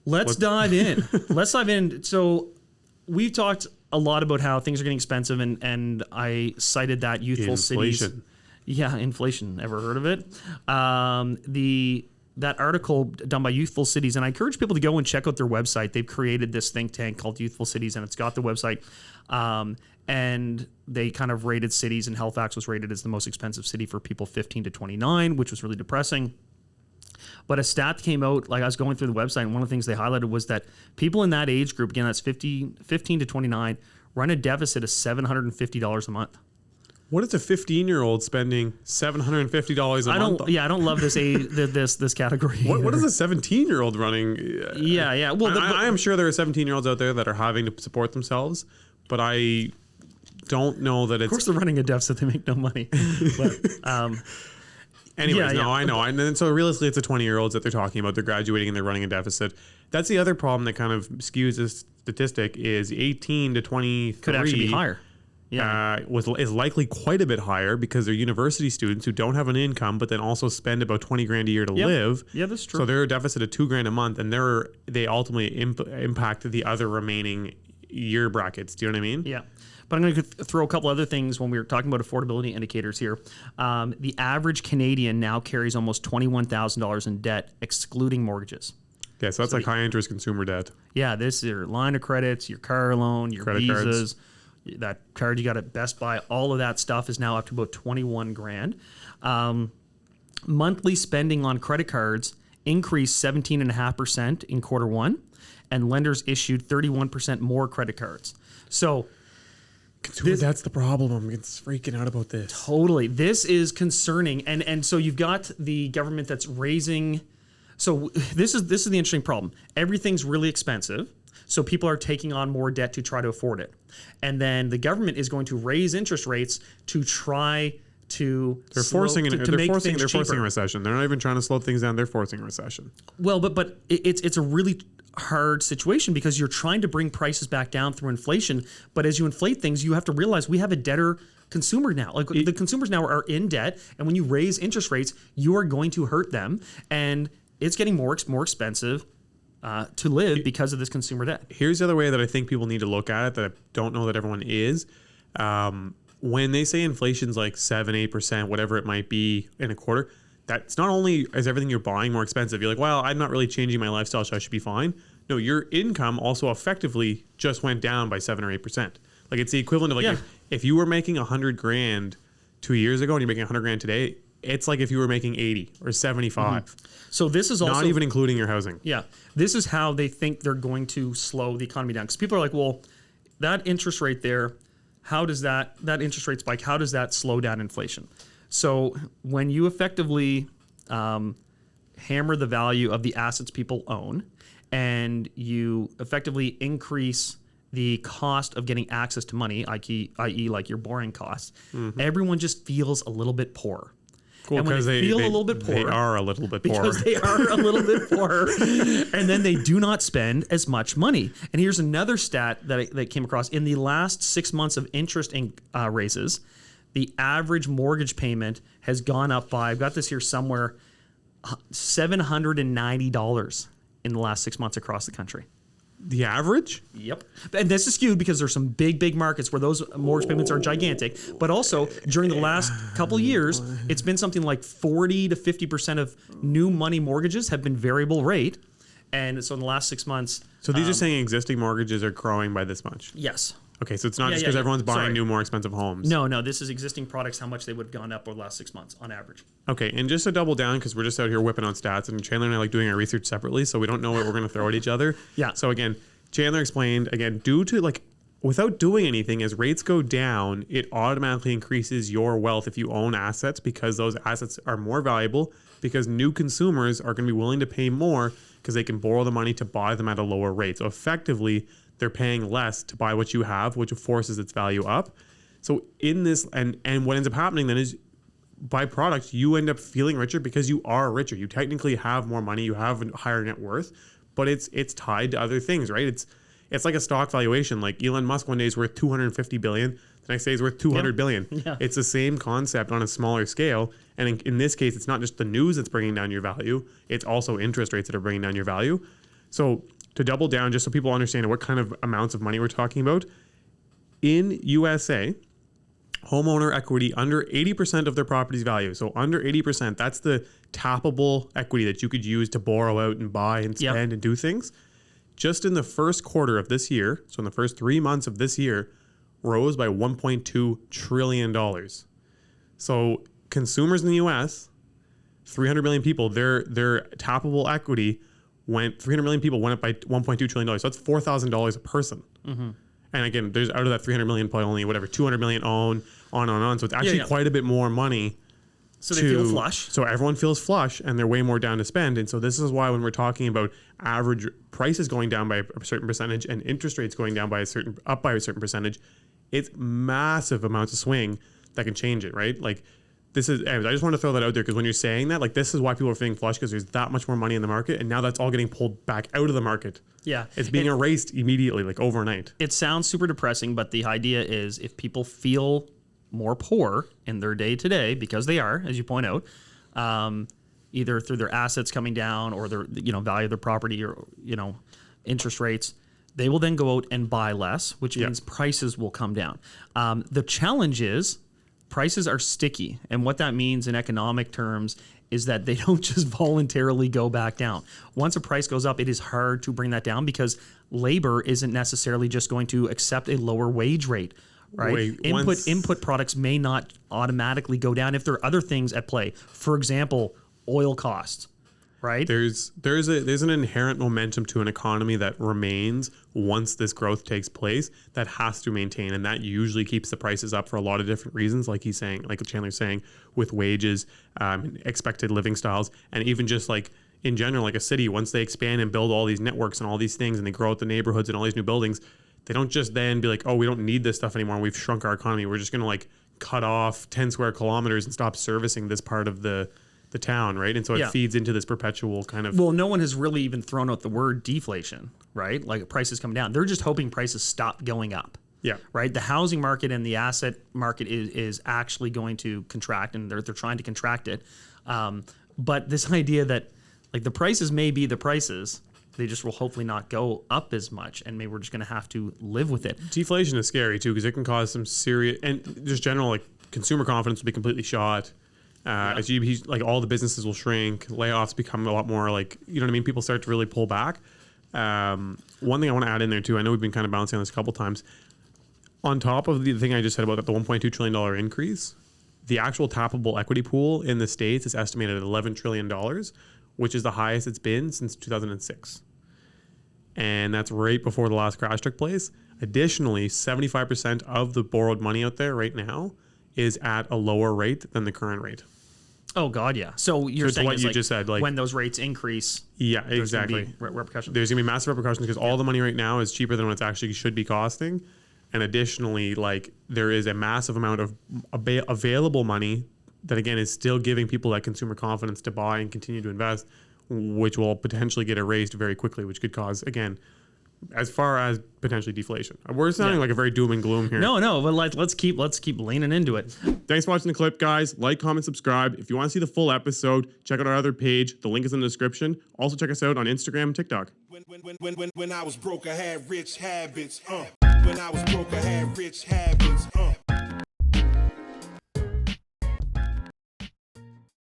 Let's dive in. Let's dive in. So we've talked a lot about how things are getting expensive, and I cited that youthful cities. Yeah, inflation. Ever heard of it? That article done by Youthful Cities, and I encourage people to go and check out their website. They've created this think tank called Youthful Cities, and it's got the website. And they kind of rated cities, and Halifax was rated as the most expensive city for people 15 to 29, which was really depressing. But a stat came out, like I was going through the website, and one of the things they highlighted was that people in that age group, again, that's 15 to 29, run a deficit of $750 a month. What is a 15-year-old spending $750 a month? I don't love this category. What is a 17-year-old running? Yeah. Well, I am sure there are 17-year-olds out there that are having to support themselves, but I don't know that it's... Of course, they're running a deficit. They make no money. But, anyways, I know. And so realistically, it's the 20-year-olds that they're talking about. They're graduating and they're running a deficit. That's the other problem that kind of skews this statistic is 18 to 23... Could actually be higher. Is likely quite a bit higher because they're university students who don't have an income, but then also spend about $20,000 a year to live. Yeah, that's true. So they're a deficit of $2,000 a month, and they ultimately impact the other remaining year brackets. Do you know what I mean? Yeah. But I'm going to throw a couple other things when we were talking about affordability indicators here. The average Canadian now carries almost $21,000 in debt, excluding mortgages. Yeah, so that's like high interest consumer debt. Yeah, this is your line of credits, your car loan, your credit visas. Cards. That card you got at Best Buy, all of that stuff is now up to about $21,000. Monthly spending on credit cards increased 17.5% in quarter one, and lenders issued 31% more credit cards. So that's the problem. I'm freaking out about this. Totally. This is concerning. And so you've got the government that's raising. So this is the interesting problem. Everything's really expensive. So people are taking on more debt to try to afford it. And then the government is going to raise interest rates to try to They're forcing a recession. They're not even trying to slow things down. They're forcing a recession. Well, but it's a really hard situation because you're trying to bring prices back down through inflation. But as you inflate things, you have to realize we have a debtor consumer now. Like the consumers now are in debt. And when you raise interest rates, you are going to hurt them. And it's getting more expensive to live because of this consumer debt. Here's the other way that I think people need to look at it that I don't know that everyone is. When they say inflation's like 7-8%, whatever it might be in a quarter, that's not only is everything you're buying more expensive. You're like, well, I'm not really changing my lifestyle, so I should be fine. No, your income also effectively just went down by 7 or 8%. Like it's the equivalent of like if you were making $100,000 2 years ago and you're making $100,000 today, it's like if you were making 80 or 75. Mm-hmm. So this is also not even including your housing. Yeah. This is how they think they're going to slow the economy down. Because people are like, well, that interest rate there, how does that interest rate spike, how does that slow down inflation? So when you effectively hammer the value of the assets people own and you effectively increase the cost of getting access to money, i.e. like your borrowing costs, everyone just feels a little bit poor. Cool, and when they feel a little bit poor, they are a little bit poor. Because they are a little bit poor. And then they do not spend as much money. And here's another stat that I came across. In the last 6 months of interest raises, the average mortgage payment has gone up by, I've got this here somewhere, $790 in the last 6 months across the country. The average? Yep. And this is skewed because there's some big markets where those mortgage payments are gigantic. But also, during the last couple years, it's been something like 40 to 50% of new money mortgages have been variable rate. And so in the last 6 months... So these are saying existing mortgages are growing by this much? Yes. Okay, so it's not just because everyone's buying new, more expensive homes. No, this is existing products, how much they would have gone up over the last 6 months on average. Okay, and just to double down, because we're just out here whipping on stats, and Chandler and I like doing our research separately, so we don't know what we're going to throw at each other. Yeah. So again, Chandler explained, due to without doing anything, as rates go down, it automatically increases your wealth if you own assets because those assets are more valuable because new consumers are going to be willing to pay more because they can borrow the money to buy them at a lower rate. So effectively, they're paying less to buy what you have, which forces its value up. So in this, and what ends up happening then is by product, you end up feeling richer because you are richer. You technically have more money, you have a higher net worth, but it's tied to other things, right? It's like a stock valuation. Like Elon Musk one day is worth $250 billion, the next day is worth $200 billion. Yeah. It's the same concept on a smaller scale. And in this case, it's not just the news that's bringing down your value, it's also interest rates that are bringing down your value. So to double down, just so people understand what kind of amounts of money we're talking about, in USA, homeowner equity under 80% of their property's value. So under 80%, that's the tappable equity that you could use to borrow out and buy and spend and do things. Just in the first quarter of this year, so in the first 3 months of this year, rose by $1.2 trillion. So consumers in the US, 300 million people, their tappable equity 300 million people went up by $1.2 trillion. So that's $4,000 a person. Mm-hmm. And again, there's out of that 300 million, probably only 200 million own, on and on. So it's actually quite a bit more money. So they feel flush. So everyone feels flush and they're way more down to spend. And so this is why when we're talking about average prices going down by a certain percentage and interest rates going down up by a certain percentage, it's massive amounts of swing that can change it, right? Like this is, I just want to throw that out there because when you're saying that, like this is why people are feeling flush because there's that much more money in the market and now that's all getting pulled back out of the market. Yeah. It's being erased immediately, like overnight. It sounds super depressing, but the idea is if people feel more poor in their day to day, because they are, as you point out, either through their assets coming down or their value of their property or interest rates, they will then go out and buy less, which means prices will come down. The challenge is prices are sticky, and what that means in economic terms is that they don't just voluntarily go back down. Once a price goes up, it is hard to bring that down because labor isn't necessarily just going to accept a lower wage rate. Right. Input products may not automatically go down if there are other things at play. For example, oil costs. Right. There's an inherent momentum to an economy that remains once this growth takes place that has to maintain, and that usually keeps the prices up for a lot of different reasons, like he's saying, like Chandler's saying, with wages, expected living styles, and even just like in general, like a city, once they expand and build all these networks and all these things, and they grow out the neighborhoods and all these new buildings. They don't just then be like, oh, we don't need this stuff anymore. We've shrunk our economy. We're just going to like cut off 10 square kilometers and stop servicing this part of the town, right? And so it feeds into this perpetual kind of... Well, no one has really even thrown out the word deflation, right? Like prices come down. They're just hoping prices stop going up. Yeah. Right? The housing market and the asset market is actually going to contract, and they're trying to contract it. But this idea that like the prices may be the prices... They just will hopefully not go up as much, and maybe we're just going to have to live with it. Deflation is scary too because it can cause some serious and just general like consumer confidence will be completely shot. As GDP, like all the businesses will shrink, layoffs become a lot more like people start to really pull back. One thing I want to add in there too, I know we've been kind of bouncing on this a couple times. On top of the thing I just said about the $1.2 trillion increase, the actual tappable equity pool in the States is estimated at $11 trillion. Which is the highest it's been since 2006. And that's right before the last crash took place. Additionally, 75% of the borrowed money out there right now is at a lower rate than the current rate. Oh, God, yeah. So you're saying what you just said, like when those rates increase, yeah, exactly. Repercussions. There's going to be massive repercussions because all the money right now is cheaper than what it actually should be costing. And additionally, like there is a massive amount of available money that again is still giving people that consumer confidence to buy and continue to invest, which will potentially get erased very quickly, which could cause, again, as far as potentially deflation. We're sounding like a very doom and gloom here. No, but let's keep leaning into it. Thanks for watching the clip, guys. Like, comment, subscribe. If you want to see the full episode, check out our other page. The link is in the description. Also, check us out on Instagram and TikTok. When I was broke, I had rich habits. When I was broke, I had rich habits.